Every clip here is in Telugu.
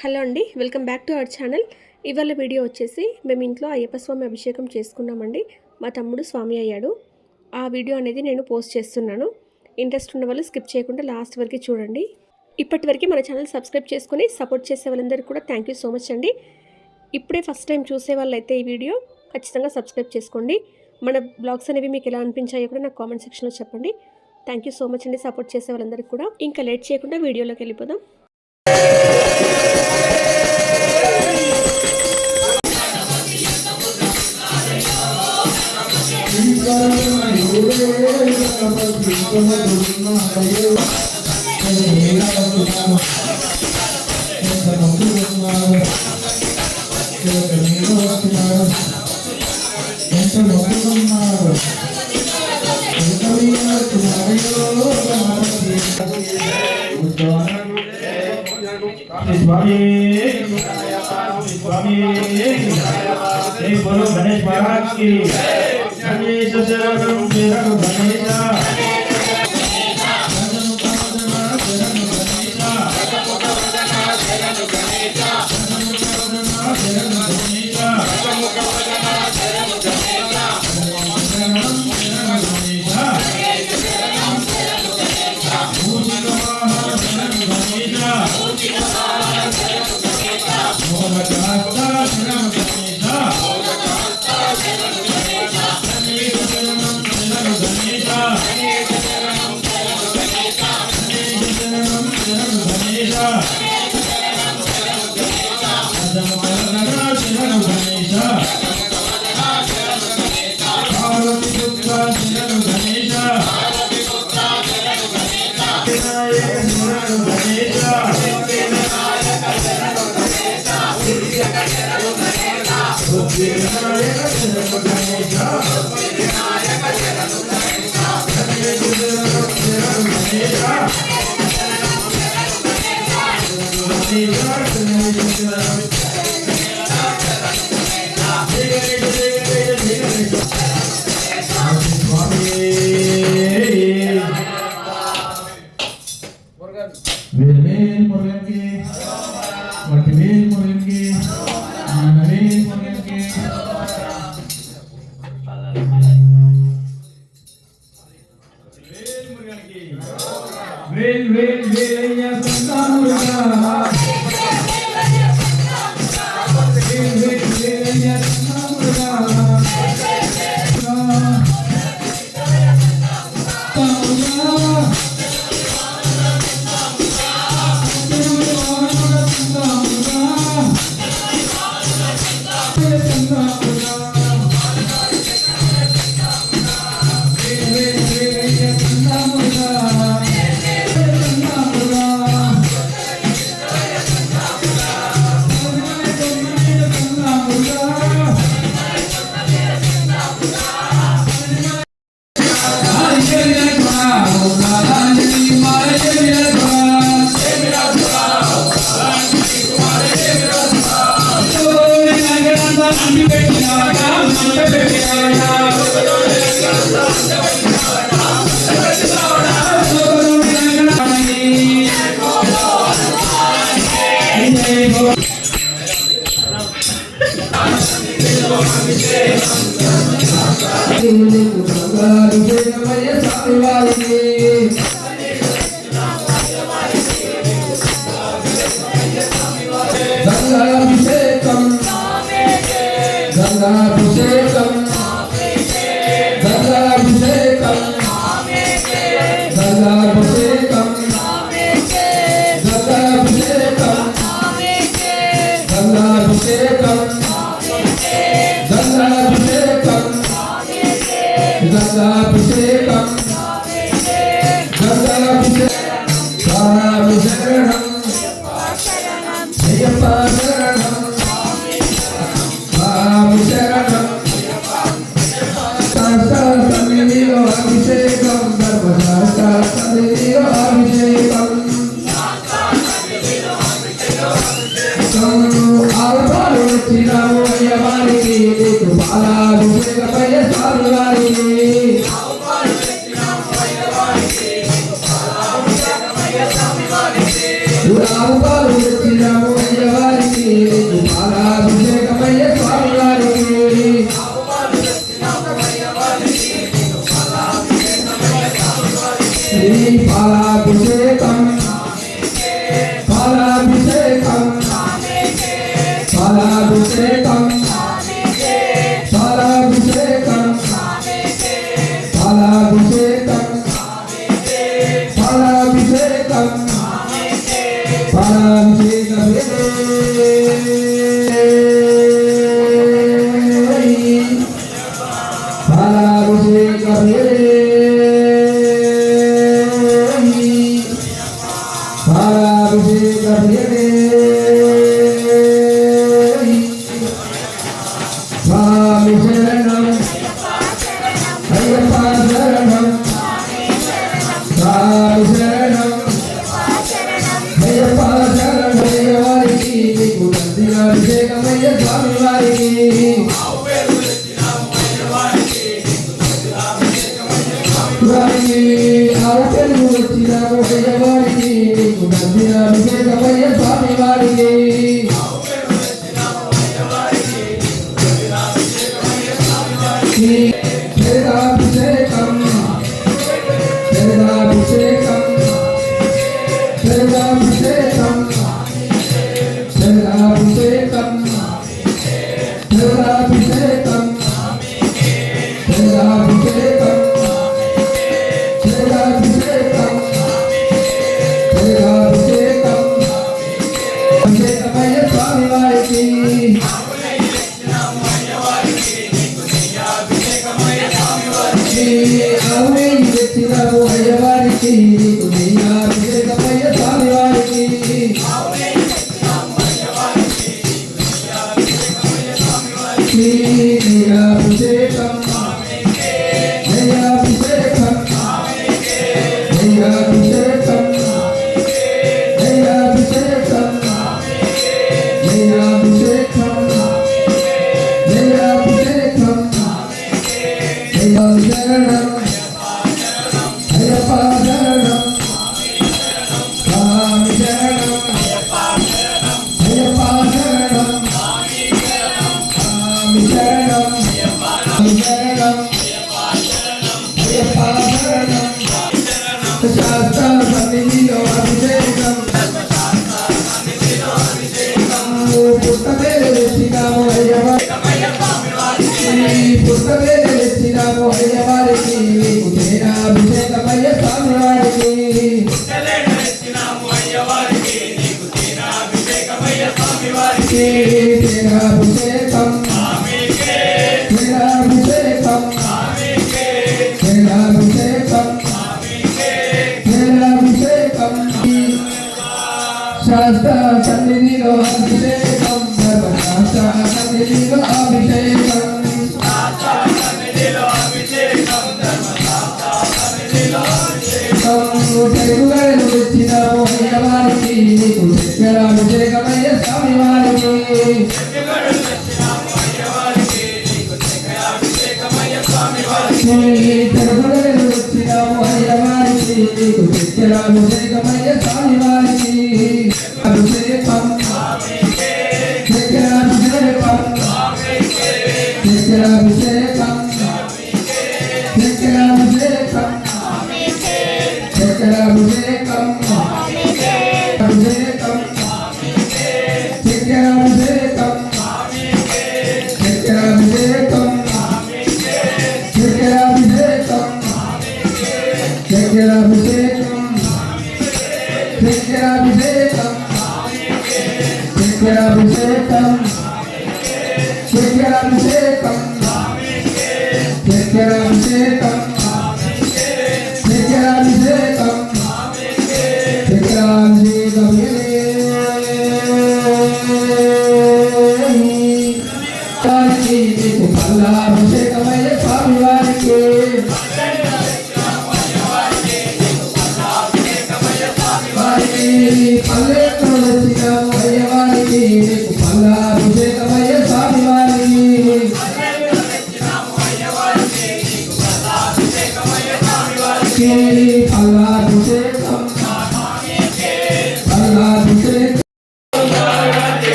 హలో అండి, welcome back to our channel. ఇవాళ వీడియో వచ్చేసి మేము ఇంట్లో అయ్యప్ప స్వామి అభిషేకం చేసుకున్నామండి. మా తమ్ముడు స్వామి అయ్యాడు. ఆ వీడియో అనేది నేను పోస్ట్ చేస్తున్నాను. ఇంట్రెస్ట్ ఉన్న వాళ్ళు స్కిప్ చేయకుండా లాస్ట్ వరకు చూడండి. ఇప్పటివరకు మన ఛానల్ సబ్స్క్రైబ్ చేసుకుని సపోర్ట్ చేసే వాళ్ళందరికీ కూడా థ్యాంక్ యూ సో మచ్ అండి. ఇప్పుడే ఫస్ట్ టైం చూసే వాళ్ళైతే ఈ వీడియో ఖచ్చితంగా సబ్స్క్రైబ్ చేసుకోండి. మన బ్లాగ్స్ అనేవి మీకు ఎలా అనిపించాయో కూడా నాకు కామెంట్ సెక్షన్లో చెప్పండి. థ్యాంక్ యూ సో మచ్ అండి సపోర్ట్ చేసే వాళ్ళందరికీ కూడా. ఇంకా లేట్ చేయకుండా వీడియోలోకి వెళ్ళిపోదాం. बोलो गणेश महाराज की गणेश शरणं शरणं गणेश Ramu baru శాస్త్ర సన్నిధిలో అభిషేకం సర్వశాస్త్ర సన్నిధిలో అభిషేకం తెలుగులను తెచ్చినాము అయ్యవారికి నీకు చక్కెర అభిషేకమయ్య స్వామి వారికి తెలుగులను తెచ్చినాము అయ్యవారికి నీకు చక్కెర అభిషేకమయ్య స్వామి వారికి అభిషేకం చక్కెర అభిషేకం చక్కెర అభిషేకం చక్కెర అభిషేకం Abhishekam, Abhishekam, Abhishekam, Abhishekam, Abhishekam, Abhishekam,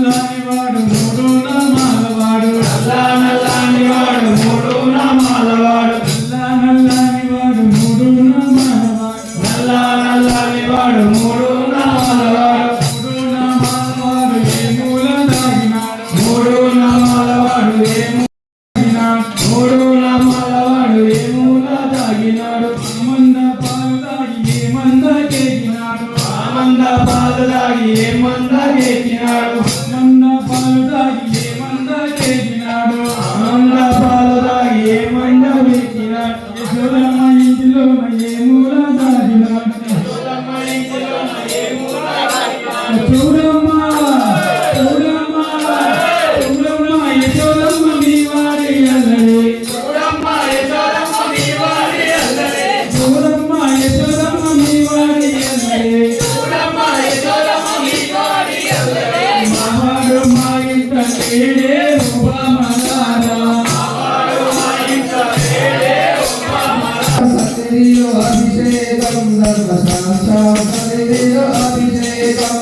నల్లని వాడు మూడు నామాల వాడు నల్లని వాడు మూడు నామాల వాడు నల్లని వాడు మూడు నామాల వాడు నల్లని వాడు మూడు నామాల వాడు మూడు నామాల వాడు ఏ మూల దాగినాడు మూడు నామాల వాడు ఏ మూడు నామాల వాడు ఏ మూల దాగినాడు మంద పాలు దాగి ఏ మంద కేకినాడు మంద పాలు దాగి ఏ మంద కేకినాడు మంద పాలు దాగి ఏ మంద కేకినాడు మంద పాలు దాగి ఏ మంద కేకినాడు యశోదమ్మ ఇంటిలో ఏ మూల దాగినాడు యశోదమ్మ ఇంటిలో ఏ మూల దాగినాడు చూడమ్మ చూడమ్మ చూడమ్మ యశోదమ్మ నీ వారి అల్లరి చూడమ్మ యశోదమ్మ నీ వారి అల్లరి చూడమ్మ యశోదమ్మ నీ వారి అల్లరి చూడమ్మ యశోదమ్మ నీ వారి అల్లరి మహాడు మా ఇంట నేడే ఉపమలారా మహాడు మా ఇంట నేడే ఉపమలారా సత్యలో అభిషేకం ధర్మశాస్త్ర సన్నిధిలో అభిషేకం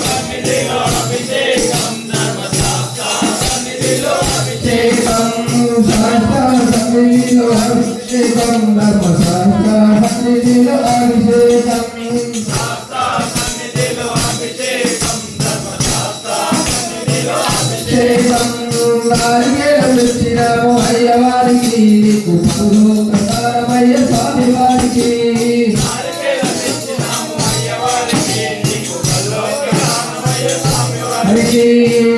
సన్నిధిలో అభిషేకం ధర్మశాస్త్ర సన్నిధిలో అభిషేకం శాస్త్ర సన్నిధిలో అభిషేకం ధర్మశాస్త్ర సన్నిధిలో అభిషేకం సన్నిధిలో అభిషేకం ధర్మశాస్త్ర సన్నిధిలో అభిషేకం నారికేళమిచ్చినాము అయ్యవారికి నీకు పనులు ప్రసారమయ్య స్వామి వారికి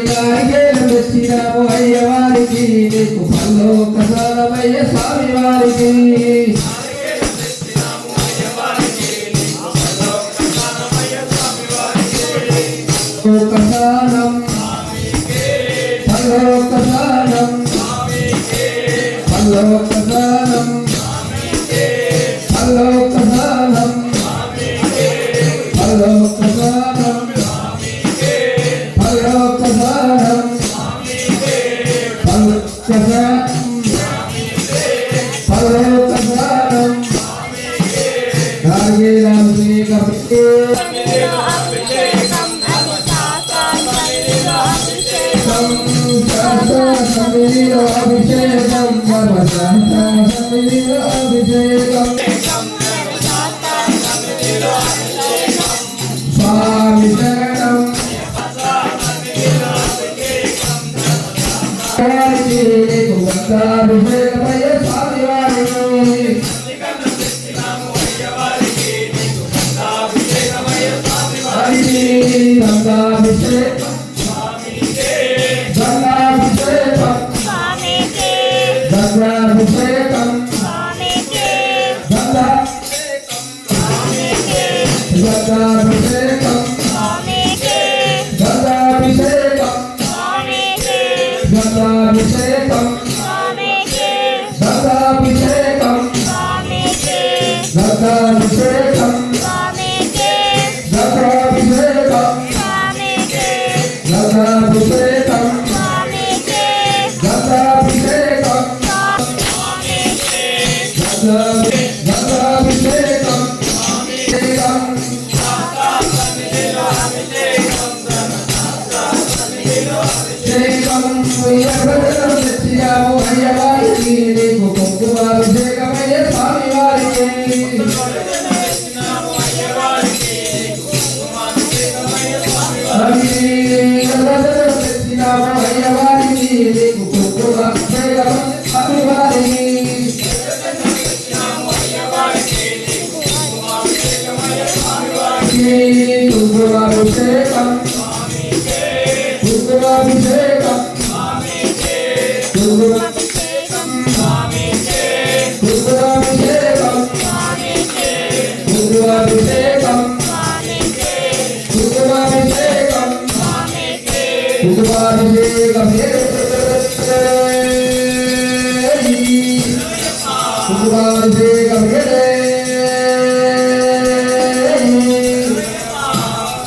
నారికేళమిచ్చినాము అయ్యవారికి నీకు పనులు ప్రసారమయ్య స్వామి వారికి ప్రసాదం పల్లోకసానం పల్లోకసానం పల్లోకసానం పల్లోకసానం పల్లోకసానం పల్లోకసానం సన్నిధిలో అభిషేకం ధర్మశాస్త్ర సన్నిధిలో అభిషేకం స్వామి శరణం గంగాభిషేకమయ్య స్వామి వారికి గంగాభిషేకం గంగాభిషేకం గంగాభిషేకం గంగాభిషేకం గంగాభిషేకం గంగాభిషేకం గంగాభిషేకం గంగాభిషేకం గంగాభిషేకం గంగాభిషేకం గంగాభిషేకం గంగాభిషేకం అయ్యవారికి నీకు కుంకుమాభిషేకమయ్య స్వామి వారికి అయ్యవారికి నీకు కుంకుమాభిషేకం స్వామి వారికి కుంకుమాభిషేకం కుంకుమాభిషేకం కుంకుమాభిషేకం కుంకుమాభిషేకం కుంకుమాభిషేకం కుంకుమాభిషేకం కుంకుమాభిషేకం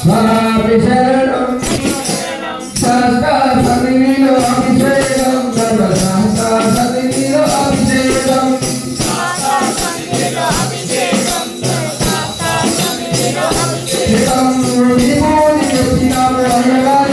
స్వామిశరణం శాస్త్ర సన్నిధిలో అభిషేకం ధర్మశాస్త్ర సన్నిధిలో అభిషేకం విభూతి వచ్చినాము అయ్యవారి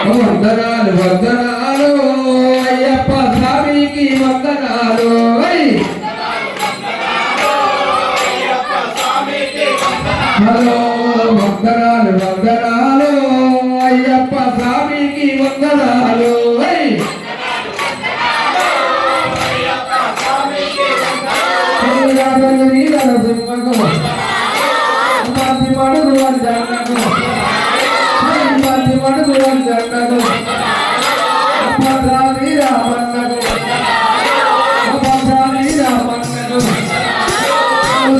వందనాలు వందనాలు అయ్యప్ప స్వామికి వందనాలు. హలో వందనాలు వందనాలు అయ్యప్ప స్వామికి వందనాలు. మడుగు వందనకు మడుగు వందనకు అపరాధి రామన్నకు అపరాధి రామన్నకు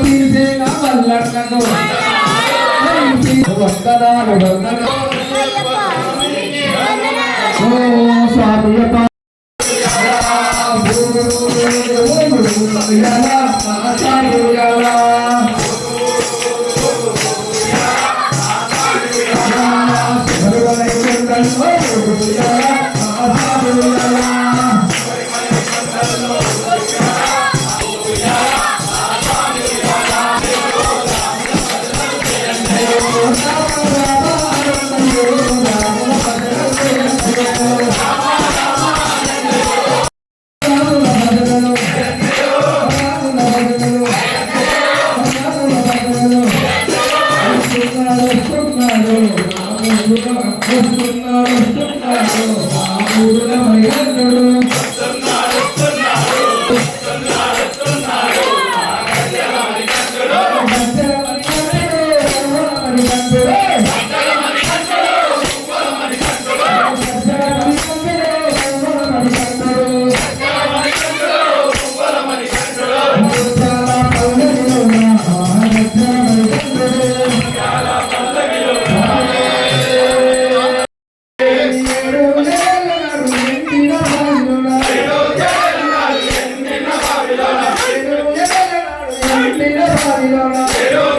తీసేన మల్లన్నకు వందనాలు వందనాలు ఓ స్వామి Pero